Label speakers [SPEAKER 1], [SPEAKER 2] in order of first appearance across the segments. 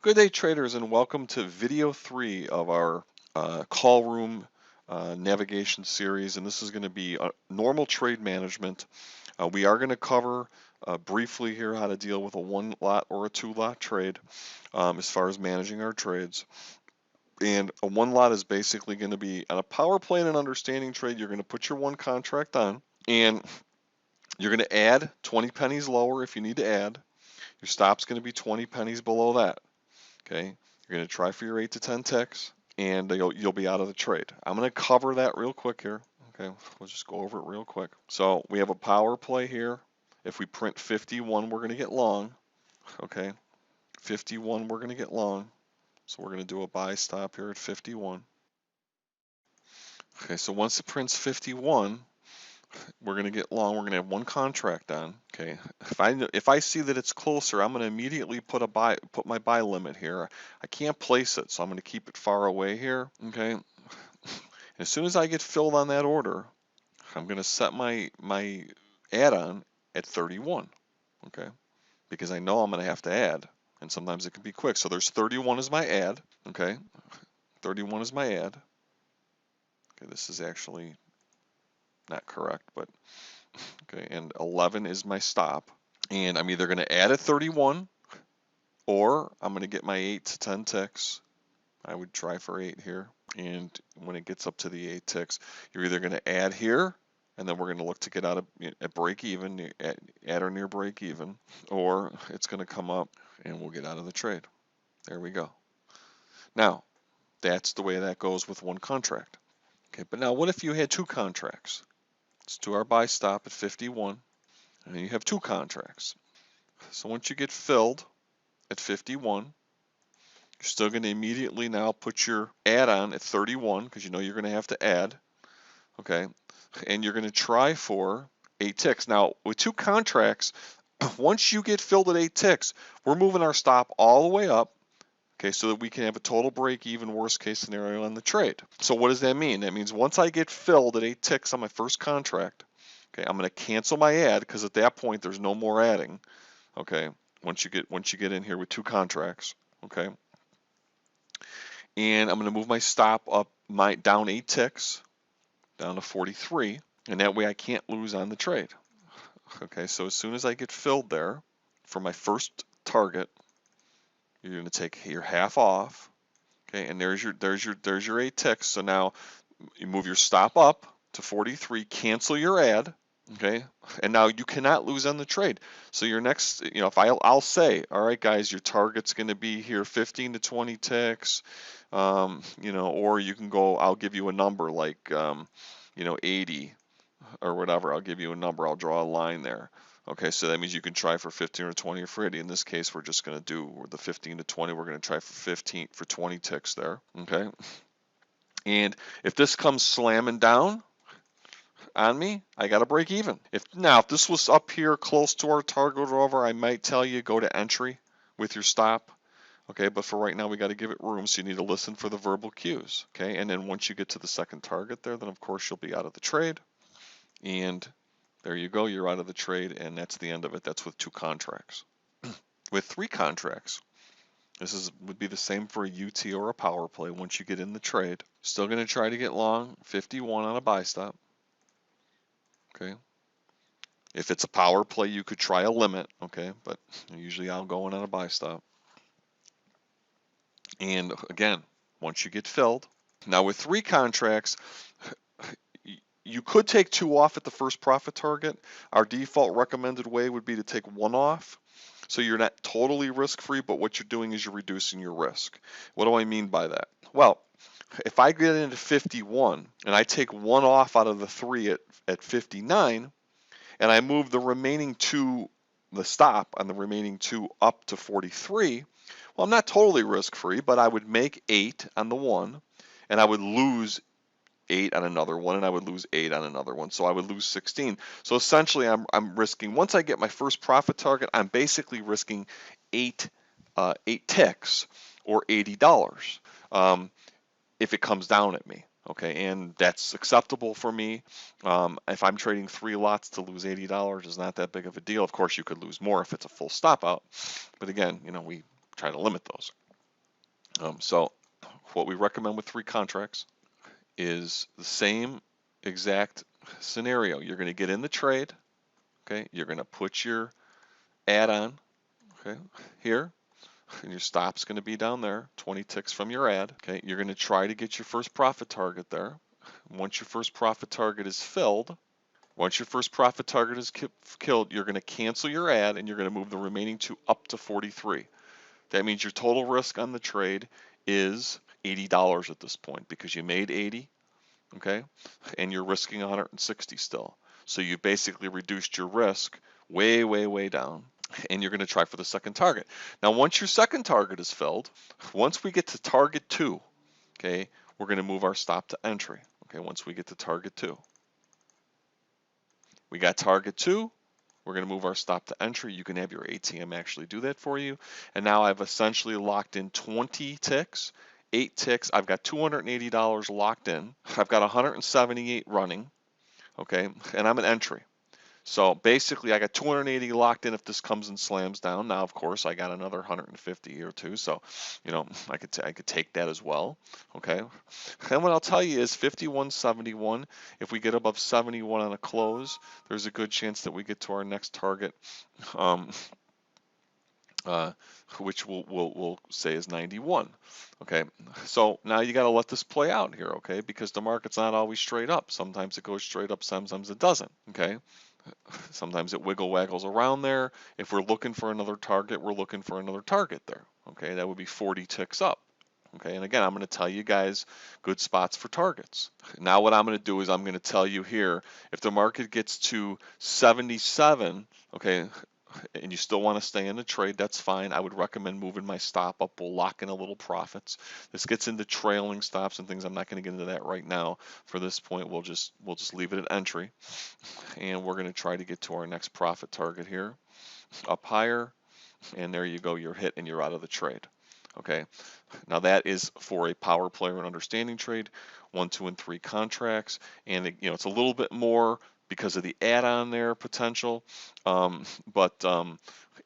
[SPEAKER 1] Good day, traders, and welcome to video 3 of our call room navigation series. And this is going to be normal trade management. We are going to cover briefly here how to deal with a 1-lot or a 2-lot trade as far as managing our trades. And a 1-lot is basically going to be on a power play and an understanding trade. You're going to put your 1 contract on, and you're going to add 20 pennies lower if you need to add. Your stop's going to be 20 pennies below that. Okay, you're going to try for your 8 to 10 ticks, and you'll be out of the trade. I'm going to cover that real quick here. Okay, we'll just go over it real quick. So we have a power play here. If we print 51, we're going to get long. Okay, 51, we're going to get long. So we're going to do a buy stop here at 51. Okay, so once it prints 51, we're going to get long. We're going to have 1 contract on. Okay, if I see that it's closer, I'm going to immediately put my buy limit here. I can't place it, so I'm going to keep it far away here. Okay, as soon as I get filled on that order, I'm going to set my add-on at 31. Okay, because I know I'm going to have to add, and sometimes it can be quick. So there's 31 as my add. Okay, 31 is my add. Okay, this is actually not correct, but okay, and 11 is my stop. And I'm either going to add at 31 or I'm going to get my 8 to 10 ticks. I would try for 8 here. And when it gets up to the 8 ticks, you're either going to add here, and then we're going to look to get out of at break even, at or near break even, or it's going to come up and we'll get out of the trade. There we go. Now, that's the way that goes with 1 contract. Okay, but now what if you had 2 contracts? Let's do our buy stop at 51, and you have 2 contracts. So once you get filled at 51, you're still going to immediately now put your add-on at 31 because you know you're going to have to add, okay? And you're going to try for 8 ticks. Now, with 2 contracts, once you get filled at 8 ticks, we're moving our stop all the way up, okay, so that we can have a total break-even worst-case scenario on the trade. So what does that mean? That means once I get filled at 8 ticks on my first contract, okay, I'm going to cancel my add because at that point there's no more adding. Okay, once you get in here with 2 contracts, okay, and I'm going to move my stop up down 8 ticks down to 43, and that way I can't lose on the trade. Okay, so as soon as I get filled there for my first target, you're going to take your half off. Okay, and there's your 8 ticks. So now you move your stop up to 43, cancel your add. Okay, and now you cannot lose on the trade. So your next, if I'll say, all right, guys, your target's going to be here 15 to 20 ticks, or you can go, I'll give you a number like, 80 or whatever. I'll give you a number. I'll draw a line there. Okay, so that means you can try for 15 or 20 or for 80. In this case, we're just going to do the 15 to 20. We're going to try for 20 ticks there. Okay, and if this comes slamming down on me, I got to break even. If this was up here close to our target or over, I might tell you go to entry with your stop. Okay, but for right now, we got to give it room, so you need to listen for the verbal cues. Okay, and then once you get to the second target there, then of course you'll be out of the trade. And there you go, you're out of the trade, and that's the end of it. That's with 2 contracts. With 3 contracts, would be the same for a UT or a power play. Once you get in the trade, still going to try to get long 51 on a buy stop. Okay. If it's a power play, you could try a limit, okay, but usually I'll go in on a buy stop. And again, once you get filled, now with 3 contracts, you could take 2 off at the first profit target. Our default recommended way would be to take 1 off. So you're not totally risk-free, but what you're doing is you're reducing your risk. What do I mean by that? Well, if I get into 51 and I take 1 off out of the 3 at 59, and I move the remaining 2, the stop on the remaining 2 up to 43, well, I'm not totally risk-free, but I would make 8 on the one, and I would lose 8 on another one, and I would lose 8 on another one, so I would lose 16. So essentially, I'm risking, once I get my first profit target, I'm basically risking 8 ticks or $80 if it comes down at me. Okay, and that's acceptable for me. If I'm trading 3 lots to lose $80 is not that big of a deal. Of course, you could lose more if it's a full stop out, but again, we try to limit those. So what we recommend with 3 contracts is the same exact scenario. You're going to get in the trade, okay? You're going to put your add-on, okay, here, and your stop's going to be down there, 20 ticks from your add, okay? You're going to try to get your first profit target there. Once your first profit target is filled, once your first profit target is killed, you're going to cancel your add and you're going to move the remaining 2 up to 43. That means your total risk on the trade is $80 at this point because you made 80, okay, and you're risking 160 still. So you basically reduced your risk way, way, way down, and you're going to try for the second target. Now, once your second target is filled, once we get to target 2, okay, we're going to move our stop to entry. Okay, once we get to target 2. We got target 2. We're going to move our stop to entry. You can have your ATM actually do that for you. And now I've essentially locked in 20 ticks, 8 ticks. I've got $280 locked in. I've got 178 running, okay, and I'm an entry. So basically I got 280 locked in if this comes and slams down. Now, of course, I got another 150 here too. So, you know, I could take that as well. Okay. And what I'll tell you is 51.71. If we get above 71 on a close, there's a good chance that we get to our next target, which we'll say is 91. Okay, so now you got to let this play out here, okay, because the market's not always straight up. Sometimes it goes straight up, sometimes it doesn't. Okay, sometimes it wiggle waggles around there. If we're looking for another target, we're looking for another target there. Okay, that would be 40 ticks up. Okay, and again, I'm going to tell you guys good spots for targets. Now what I'm going to do is I'm going to tell you here, if the market gets to 77, okay, and you still want to stay in the trade, that's fine. I would recommend moving my stop up. We'll lock in a little profits. This gets into trailing stops and things. I'm not going to get into that right now. For this point, we'll just leave it at entry, and we're going to try to get to our next profit target here, up higher, and there you go. You're hit and you're out of the trade. Okay, now that is for a power player and understanding trade, 1, 2, and 3 contracts, and it's a little bit more because of the add-on there potential, but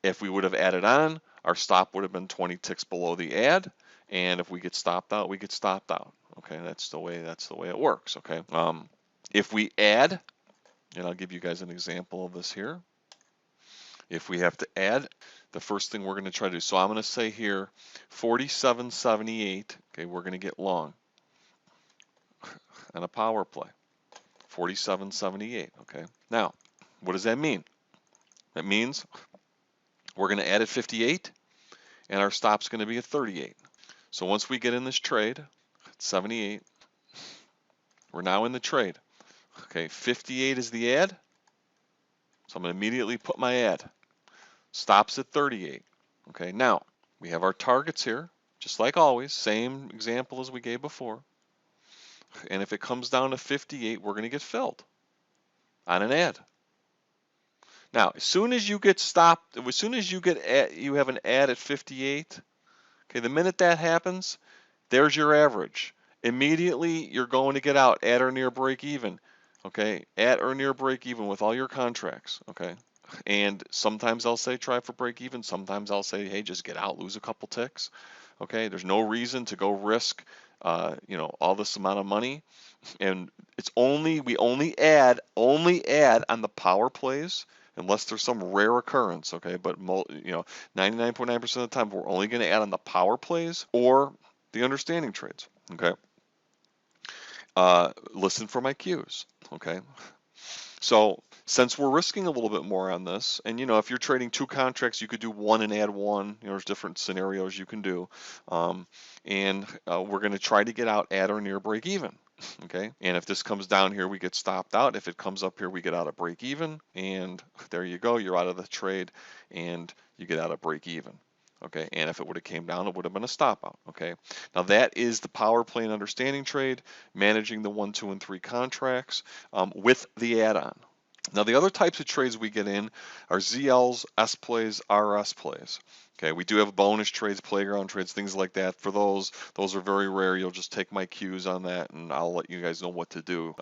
[SPEAKER 1] if we would have added on, our stop would have been 20 ticks below the add, and if we get stopped out, we get stopped out. Okay, that's the way it works. Okay, if we add, and I'll give you guys an example of this here. If we have to add, the first thing we're going to try to do, so I'm going to say here 47.78, okay, we're going to get long on a power play, 47.78, okay. Now, what does that mean? That means we're going to add at 58 and our stop's going to be at 38. So once we get in this trade at 78, we're now in the trade. Okay, 58 is the add, so I'm going to immediately put my add. Stops at 38. Okay, now we have our targets here, just like always, same example as we gave before. And if it comes down to 58, we're going to get filled on an add. Now, as soon as you get stopped, as soon as you you have an add at 58, okay, the minute that happens, there's your average. Immediately, you're going to get out at or near break even. Okay, at or near break even with all your contracts. Okay. And sometimes I'll say try for break even. Sometimes I'll say, hey, just get out, lose a couple ticks. Okay, there's no reason to go risk, all this amount of money. And we only add on the power plays unless there's some rare occurrence. Okay, but 99.9% of the time we're only going to add on the power plays or the understanding trades. Okay, listen for my cues. Okay. So since we're risking a little bit more on this, and if you're trading 2 contracts, you could do 1 and add 1. There's different scenarios you can do, and we're going to try to get out at or near break even. Okay, and if this comes down here, we get stopped out. If it comes up here, we get out of break even, and there you go. You're out of the trade, and you get out of break even. Okay, and if it would have came down, it would have been a stop out. Okay, now that is the power play and understanding trade, managing the 1, 2, and 3 contracts with the add-on. Now the other types of trades we get in are ZLs, S plays, RS plays. Okay, we do have bonus trades, playground trades, things like that. For those are very rare. You'll just take my cues on that, and I'll let you guys know what to do.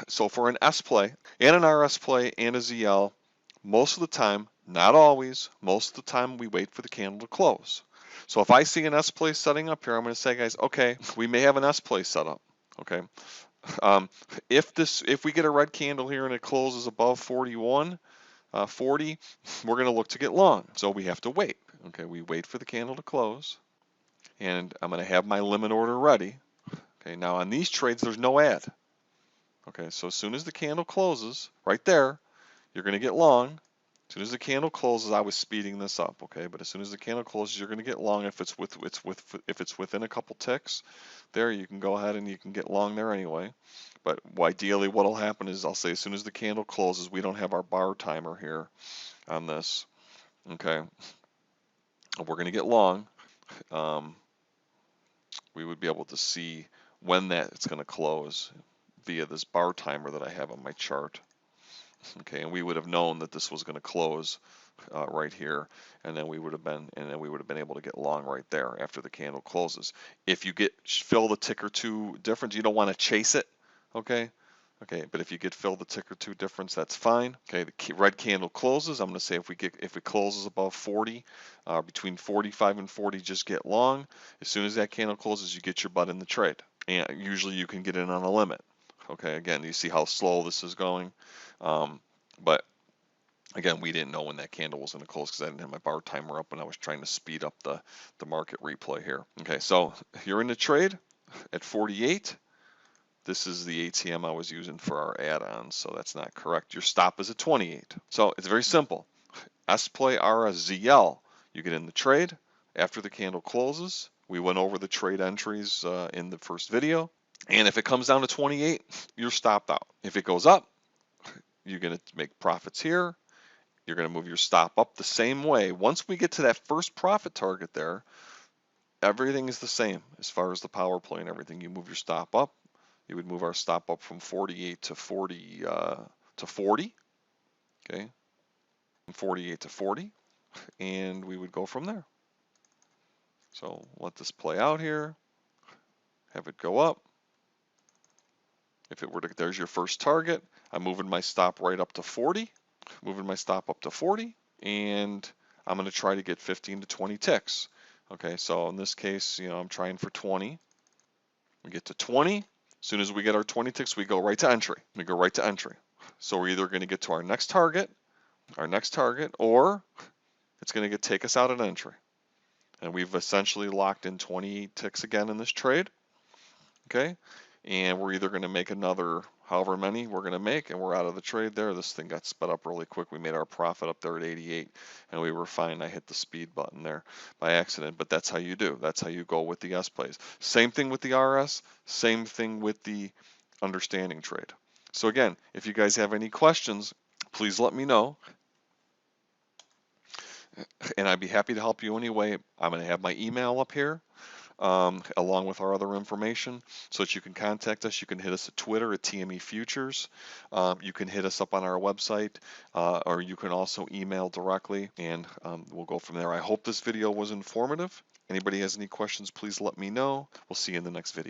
[SPEAKER 1] So for an S play and an RS play and a ZL, most of the time, not always, most of the time we wait for the candle to close. So if I see an S play setting up here, I'm going to say, guys, okay, we may have an S play set up. Okay. Um, if we get a red candle here and it closes above 41, 40, we're going to look to get long. So we have to wait. Okay, we wait for the candle to close, and I'm going to have my limit order ready. Okay, now on these trades, there's no add. Okay, so as soon as the candle closes, right there, you're going to get long. As soon as the candle closes, I was speeding this up, okay? But as soon as the candle closes, you're going to get long if it's within a couple ticks. There, you can go ahead and you can get long there anyway. But ideally, what'll happen is I'll say as soon as the candle closes, we don't have our bar timer here on this, okay? We're going to get long. We would be able to see when it's going to close via this bar timer that I have on my chart. Okay, and we would have known that this was going to close right here, and then we would have been able to get long right there after the candle closes. If you fill the tick or two difference, you don't want to chase it. Okay, but if you get fill the tick or two difference, that's fine. Okay, the red candle closes. I'm going to say if it closes above 40, between 45 and 40, just get long. As soon as that candle closes, you get your butt in the trade, and usually you can get in on a limit. Okay, again, you see how slow this is going. But again, we didn't know when that candle was going to close because I didn't have my bar timer up and I was trying to speed up the market replay here. Okay, so you're in the trade at 48. This is the ATM I was using for our add-ons, so that's not correct. Your stop is at 28. So it's very simple. S play RSZL. You get in the trade after the candle closes. We went over the trade entries in the first video. And if it comes down to 28, you're stopped out. If it goes up, you're going to make profits here. You're going to move your stop up the same way. Once we get to that first profit target there, everything is the same as far as the power play and everything. You move your stop up. You would move our stop up from 48 to 40 to 40. Okay, from 48 to 40, and we would go from there. So let this play out here. Have it go up. If it were to, there's your first target. I'm moving my stop right up to 40. Moving my stop up to 40, and I'm going to try to get 15 to 20 ticks. Okay, so in this case, I'm trying for 20. We get to 20. As soon as we get our 20 ticks, we go right to entry. We go right to entry. So we're either going to get to our next target, or it's going to take us out at entry. And we've essentially locked in 28 ticks again in this trade. Okay, and we're either going to make another however many we're going to make, and we're out of the trade there. This thing got sped up really quick. We made our profit up there at 88, and we were fine. I hit the speed button there by accident, but that's how you do. That's how you go with the S plays. Same thing with the RS, same thing with the understanding trade. So again, if you guys have any questions, please let me know, and I'd be happy to help you anyway. I'm going to have my email up here. Along with our other information, so that you can contact us. You can hit us at Twitter at TME Futures. You can hit us up on our website, or you can also email directly, and we'll go from there. I hope this video was informative. Anybody has any questions, please let me know. We'll see you in the next video.